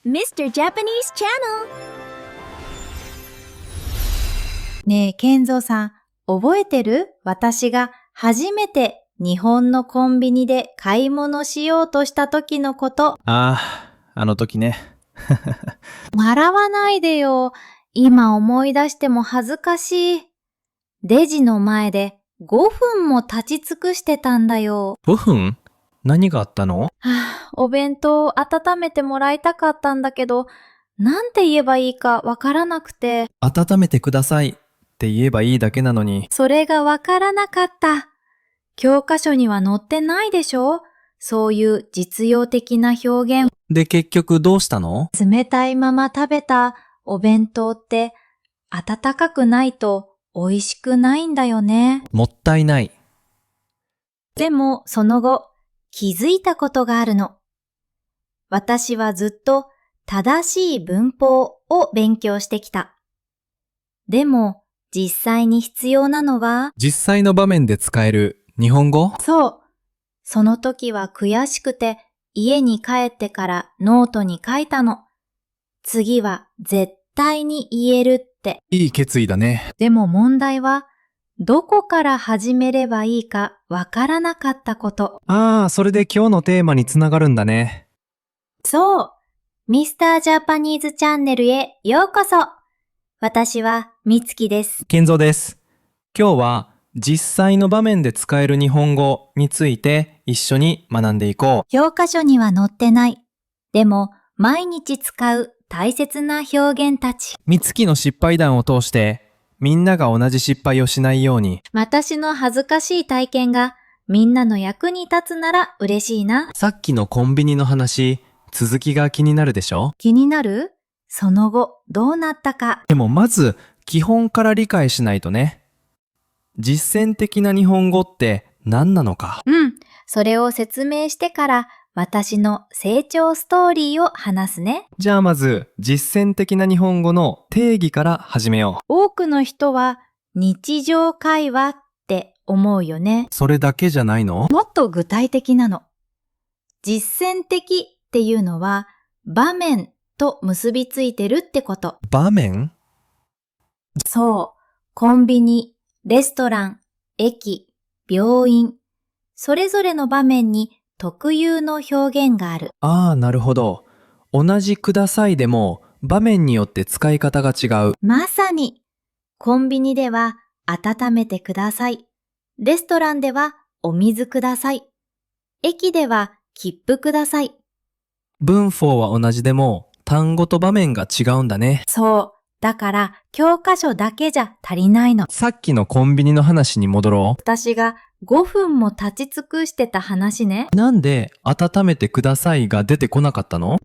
Mr. Japanese Channel。 ねえ、ケンゾーさん、覚えてる？私が初めて日本のコンビニで買い物しようとした時のこと。あの時ね。笑わないでよ。今思い出しても恥ずかしい。レジの前で5分も立ち尽くしてたんだよ。5分？何があったの？お弁当を温めてもらいたかったんだけど、なんて言えばいいかわからなくて。温めてくださいって言えばいいだけなのに。それがわからなかった。教科書には載ってないでしょ？そういう実用的な表現。で、結局どうしたの？冷たいまま食べたお弁当って温かくないと美味しくないんだよね。もったいない。でもその後気づいたことがあるの。私はずっと正しい文法を勉強してきた。でも実際に必要なのは、実際の場面で使える日本語？そう。その時は悔しくて家に帰ってからノートに書いたの。次は絶対に言えるって。いい決意だね。でも問題は、どこから始めればいいかわからなかったこと。それで今日のテーマにつながるんだね。そう。ミスタージャパニーズチャンネルへようこそ。私はみつきです。健三です。今日は実際の場面で使える日本語について一緒に学んでいこう。教科書には載ってない。でも毎日使う大切な表現たち。みつきの失敗談を通してみんなが同じ失敗をしないように。私の恥ずかしい体験がみんなの役に立つなら嬉しいな。さっきのコンビニの話、続きが気になるでしょ？気になる？その後どうなったか。でもまず基本から理解しないとね。実践的な日本語って何なのか。それを説明してから私の成長ストーリーを話すね。じゃあまず実践的な日本語の定義から始めよう。多くの人は日常会話って思うよね。それだけじゃないの？もっと具体的なの。実践的っていうのは場面と結びついてるってこと。場面？そう。コンビニ、レストラン、駅、病院。それぞれの場面に特有の表現がある。なるほど。同じくださいでも場面によって使い方が違う。まさに。コンビニでは温めてください。レストランではお水ください。駅では切符ください。文法は同じでも単語と場面が違うんだね。そう。だから教科書だけじゃ足りないの。さっきのコンビニの話に戻ろ私が5分も立ち尽くしてた話ね。う。なんで温めてくださいが出てこなかったの？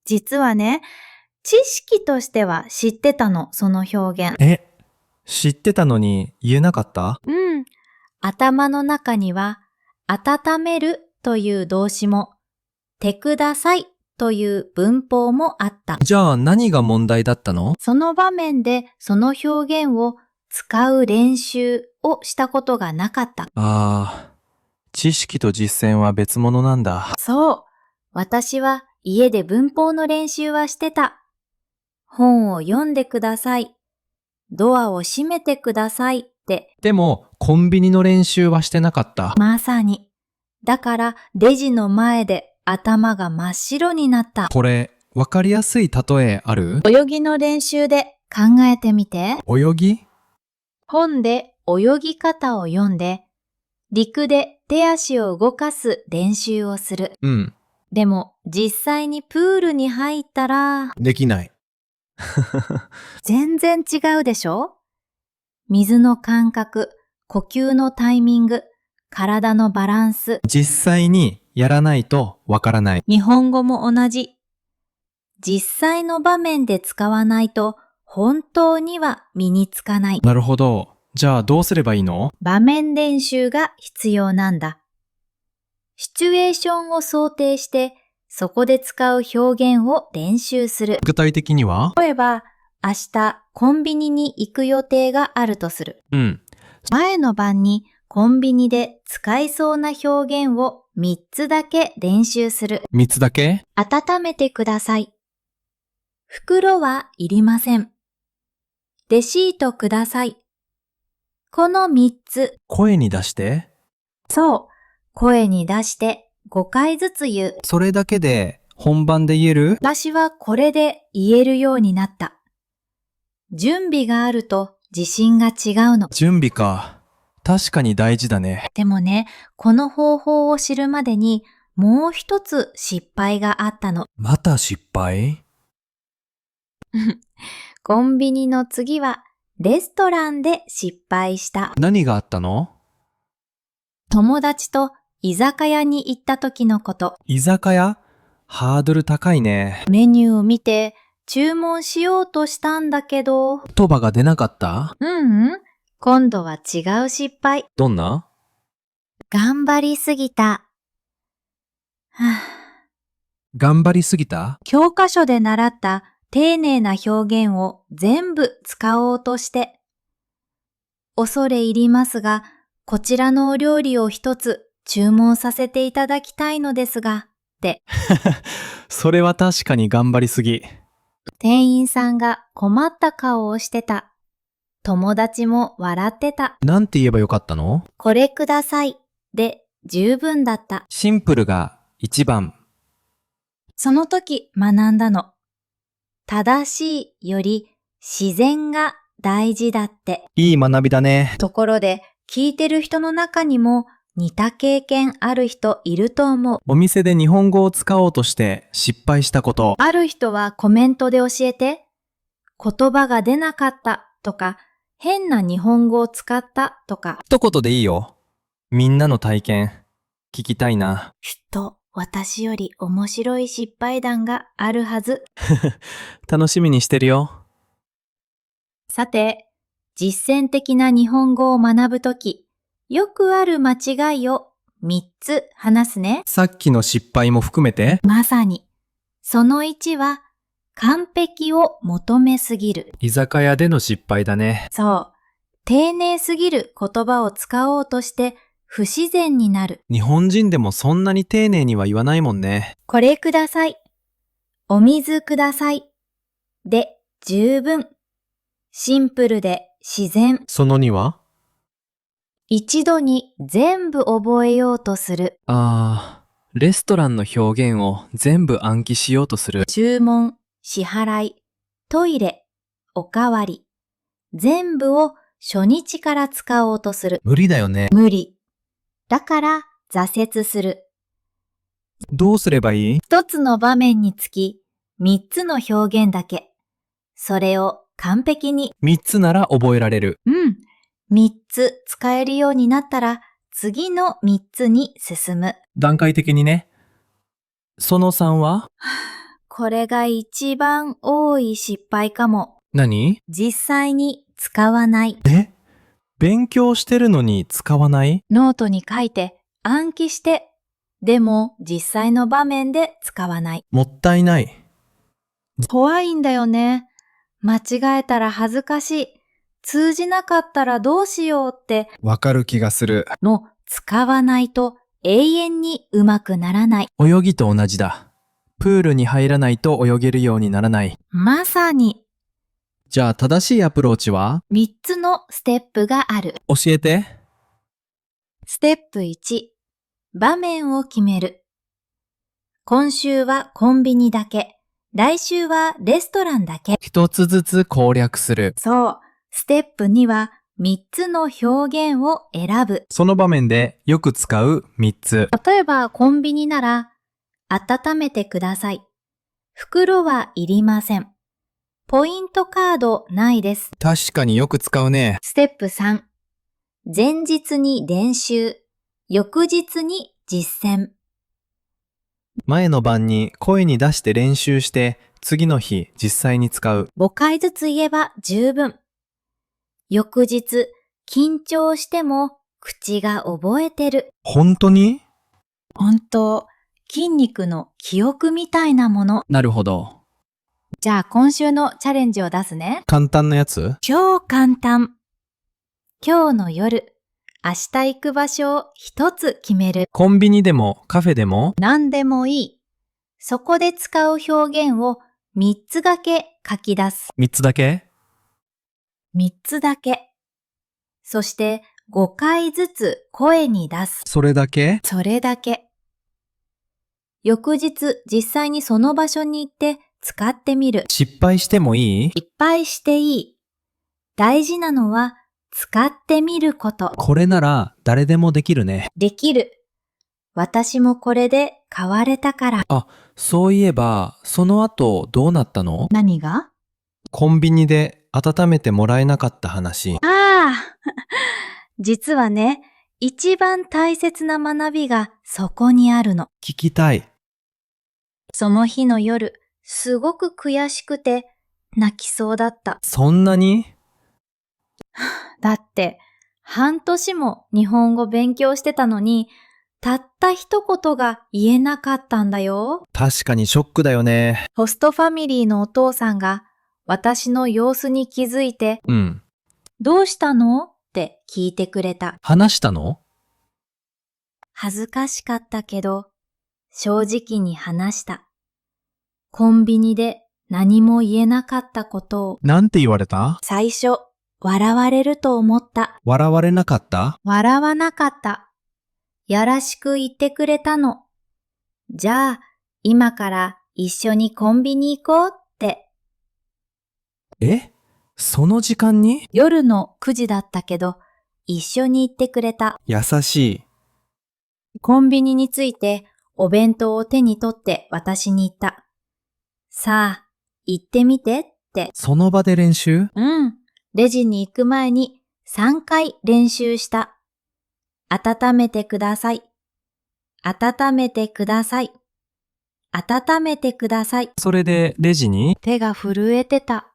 実はね、知識としては知ってたの、その表現。知ってたのに言えなかった？頭の中には、温めるという動詞も、てくださいという文法もあった。じゃあ何が問題だったの？その場面でその表現を使う練習をしたことがなかった。知識と実践は別物なんだ。そう。私は家で文法の練習はしてた。本を読んでください。ドアを閉めてくださいって。でもコンビニの練習はしてなかった。まさに。だからレジの前で頭が真っ白になった。これわかりやすい例えある？泳ぎの練習で考えてみて。泳ぎ？本で泳ぎ方を読んで、陸で手足を動かす練習をする。でも実際にプールに入ったら、できない。全然違うでしょ？水の感覚、呼吸のタイミング、体のバランス。実際にやらないとわからない。日本語も同じ。実際の場面で使わないと本当には身につかない。なるほど。じゃあどうすればいいの？場面練習が必要なんだ。シチュエーションを想定してそこで使う表現を練習する。具体的には？例えば、明日コンビニに行く予定があるとする。前の晩にコンビニで使いそうな表現を3つだけ練習する。3つだけ？温めてください。袋はいりません。レシートください。この3つ。声に出して。そう。声に出して5回ずつ言う。それだけで本番で言える？私はこれで言えるようになった。準備があると自信が違うの。準備か。確かに大事だね。でもね、この方法を知るまでにもう一つ失敗があったの。また失敗？コンビニの次はレストランで失敗した。何があったの？友達と居酒屋に行った時のこと。居酒屋？ハードル高いね。メニューを見て注文しようとしたんだけど。言葉が出なかった？今度は違う失敗。どんな？頑張りすぎた。頑張りすぎた？教科書で習った丁寧な表現を全部使おうとして。恐れ入りますが、こちらのお料理を一つ注文させていただきたいのですが、って。それは確かに頑張りすぎ。店員さんが困った顔をしてた。友達も笑ってた。なんて言えばよかったの？これください。で十分だった。シンプルが一番。その時学んだの。正しいより自然が大事だって。いい学びだね。ところで聞いてる人の中にも似た経験ある人いると思う。お店で日本語を使おうとして失敗したこと。ある人はコメントで教えて。言葉が出なかったとか、変な日本語を使ったとか。一言でいいよ。みんなの体験聞きたいな。きっと私より面白い失敗談があるはず。楽しみにしてるよ。さて、実践的な日本語を学ぶとき、よくある間違いを3つ話すね。さっきの失敗も含めて。まさに。その1は、完璧を求めすぎる。居酒屋での失敗だね。そう。丁寧すぎる言葉を使おうとして不自然になる。日本人でもそんなに丁寧には言わないもんね。これください。お水ください。で十分。シンプルで自然。その2は？一度に全部覚えようとする。レストランの表現を全部暗記しようとする。注文、支払い、トイレ、おかわり。全部を初日から使おうとする。無理だよね。無理。だから挫折する。どうすればいい？一つの場面につき3つの表現だけ。それを完璧に。3つなら覚えられる。3つ使えるようになったら次の3つに進む。段階的にね。その3は？これが一番多い失敗かも。何？実際に使わない。勉強してるのに使わない？ノートに書いて暗記して、でも実際の場面で使わない。もったいない。怖いんだよね。間違えたら恥ずかしい。通じなかったらどうしようってわかる気がする。の使わないと永遠にうまくならない。泳ぎと同じだ。プールに入らないと泳げるようにならない。まさに。じゃあ正しいアプローチは3つのステップがある。教えて。ステップ1、場面を決める。今週はコンビニだけ。来週はレストランだけ。一つずつ攻略する。そう。ステップ2は3つの表現を選ぶ。その場面でよく使う3つ。例えばコンビニなら、温めてください。袋はいりません。ポイントカードないです。確かによく使うね。ステップ3、前日に練習、翌日に実践。前の晩に声に出して練習して次の日実際に使う。5回ずつ言えば十分。翌日、緊張しても口が覚えてる。本当に？本当、筋肉の記憶みたいなもの。なるほど。じゃあ今週のチャレンジを出すね。簡単なやつ？超簡単。今日の夜、明日行く場所を一つ決める。コンビニでもカフェでも？何でもいい。そこで使う表現を3つだけ書き出す。3つだけ？ 3つだけ。そして5回ずつ声に出す。それだけ？それだけ。翌日実際にその場所に行って使ってみる。失敗してもいい？いっぱいしていい。大事なのは使ってみること。これなら誰でもできるね。できる。私もこれで変われたから。そういえば、その後どうなったの？何が？コンビニで温めてもらえなかった話。実はね、一番大切な学びがそこにあるの。聞きたい。その日の夜、すごく悔しくて泣きそうだった。そんなに？だって、半年も日本語勉強してたのに、たった一言が言えなかったんだよ。確かにショックだよね。ホストファミリーのお父さんが私の様子に気づいて、うん。どうしたの？って聞いてくれた。話したの？恥ずかしかったけど、正直に話した。コンビニで何も言えなかったことを、なんて言われた？最初、笑われると思った。笑われなかった？笑わなかった。やらしく言ってくれたの。じゃあ、今から一緒にコンビニ行こうって。その時間に？夜の9時だったけど、一緒に行ってくれた。優しい。コンビニに着いて、お弁当を手に取って私に言った。さあ、行ってみてって。その場で練習？うん。レジに行く前に3回練習した。温めてください。温めてください。温めてください。それでレジに？手が震えてた。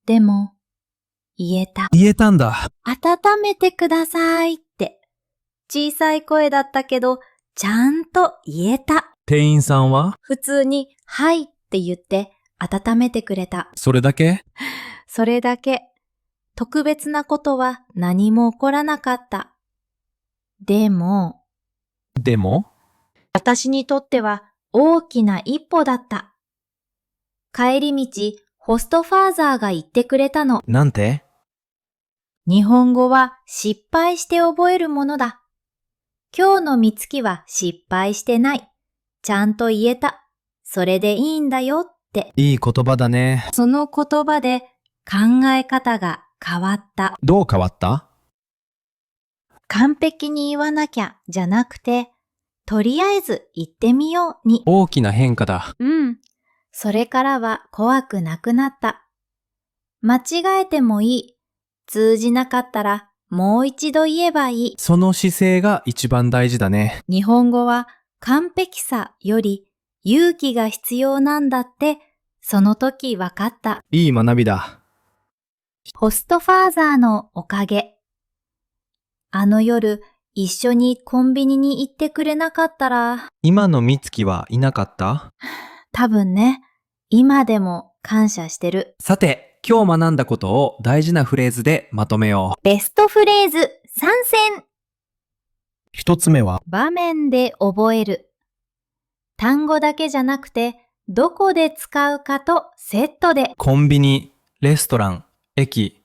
でも、言えた。言えたんだ。温めてくださいって。小さい声だったけど、ちゃんと言えた。店員さんは？普通に、はいって言って温めてくれた。それだけ？それだけ。特別なことは何も起こらなかった。でも、私にとっては大きな一歩だった。帰り道、ホストファーザーが言ってくれたの。なんて？日本語は失敗して覚えるものだ。今日のみつきは失敗してない。ちゃんと言えた。それでいいんだよって。いい言葉だね。その言葉で考え方が変わった。どう変わった？完璧に言わなきゃじゃなくて、とりあえず言ってみように。大きな変化だ。うん。それからは怖くなくなった。間違えてもいい。通じなかったらもう一度言えばいい。その姿勢が一番大事だね。日本語は完璧さより勇気が必要なんだって、その時わかった。いい学びだ。ホストファーザーのおかげ。あの夜、一緒にコンビニに行ってくれなかったら、今の美月はいなかった？多分ね、今でも感謝してる。さて、今日学んだことを大事なフレーズでまとめよう。ベストフレーズ3選。一つ目は、場面で覚える。単語だけじゃなくて、どこで使うかとセットで。コンビニ、レストラン、駅。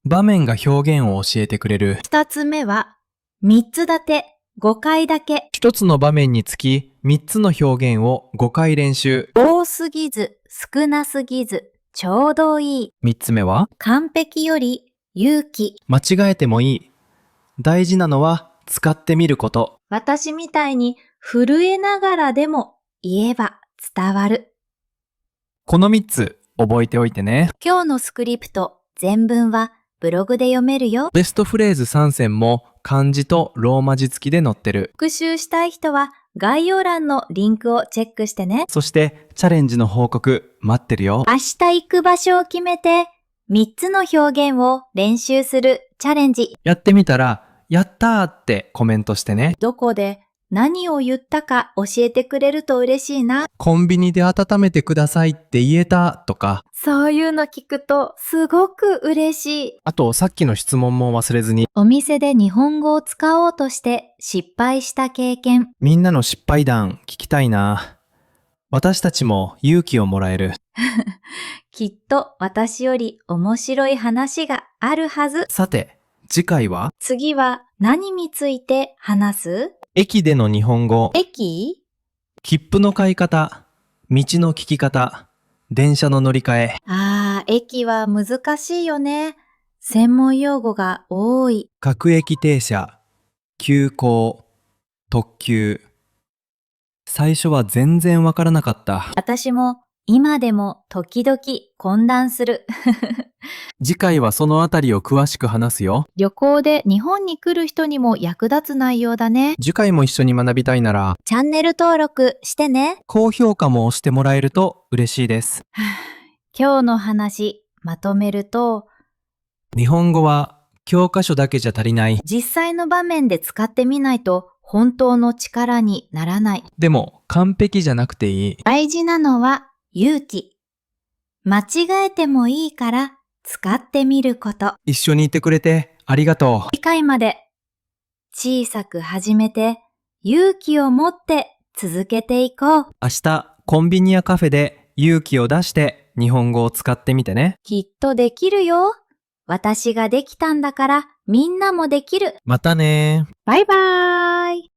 場面が表現を教えてくれる。2つ目は、3つ立て、5回だけ。一つの場面につき3つの表現を5回練習。多すぎず、少なすぎず、ちょうどいい。3つ目は、完璧より勇気。間違えてもいい。大事なのは使ってみること。私みたいに震えながらでも言えば伝わる。この3つ覚えておいてね。今日のスクリプト全文はブログで読めるよ。ベストフレーズ3選も漢字とローマ字付きで載ってる。復習したい人は概要欄のリンクをチェックしてね。そしてチャレンジの報告待ってるよ。明日行く場所を決めて3つの表現を練習するチャレンジ。やってみたら、やったーってコメントしてね。どこで何を言ったか教えてくれると嬉しいな。コンビニで温めてくださいって言えたとか。そういうの聞くとすごく嬉しい。あとさっきの質問も忘れずに。お店で日本語を使おうとして失敗した経験。みんなの失敗談聞きたいな。私たちも勇気をもらえる。きっと私より面白い話があるはず。さて、次回は次は何について話す？駅での日本語、駅？切符の買い方、道の聞き方、電車の乗り換え。駅は難しいよね。専門用語が多い。各駅停車、急行、特急。最初は全然わからなかった。私も今でも時々混乱する。次回はそのあたりを詳しく話すよ。旅行で日本に来る人にも役立つ内容だね。次回も一緒に学びたいなら、チャンネル登録してね。高評価も押してもらえると嬉しいです。今日の話まとめると、日本語は教科書だけじゃ足りない。実際の場面で使ってみないと本当の力にならない。でも完璧じゃなくていい。大事なのは勇気。間違えてもいいから使ってみること。一緒にいてくれてありがとう。次回まで小さく始めて勇気を持って続けていこう。明日コンビニやカフェで勇気を出して日本語を使ってみてね。きっとできるよ。私ができたんだからみんなもできる。またねー。バイバーイ。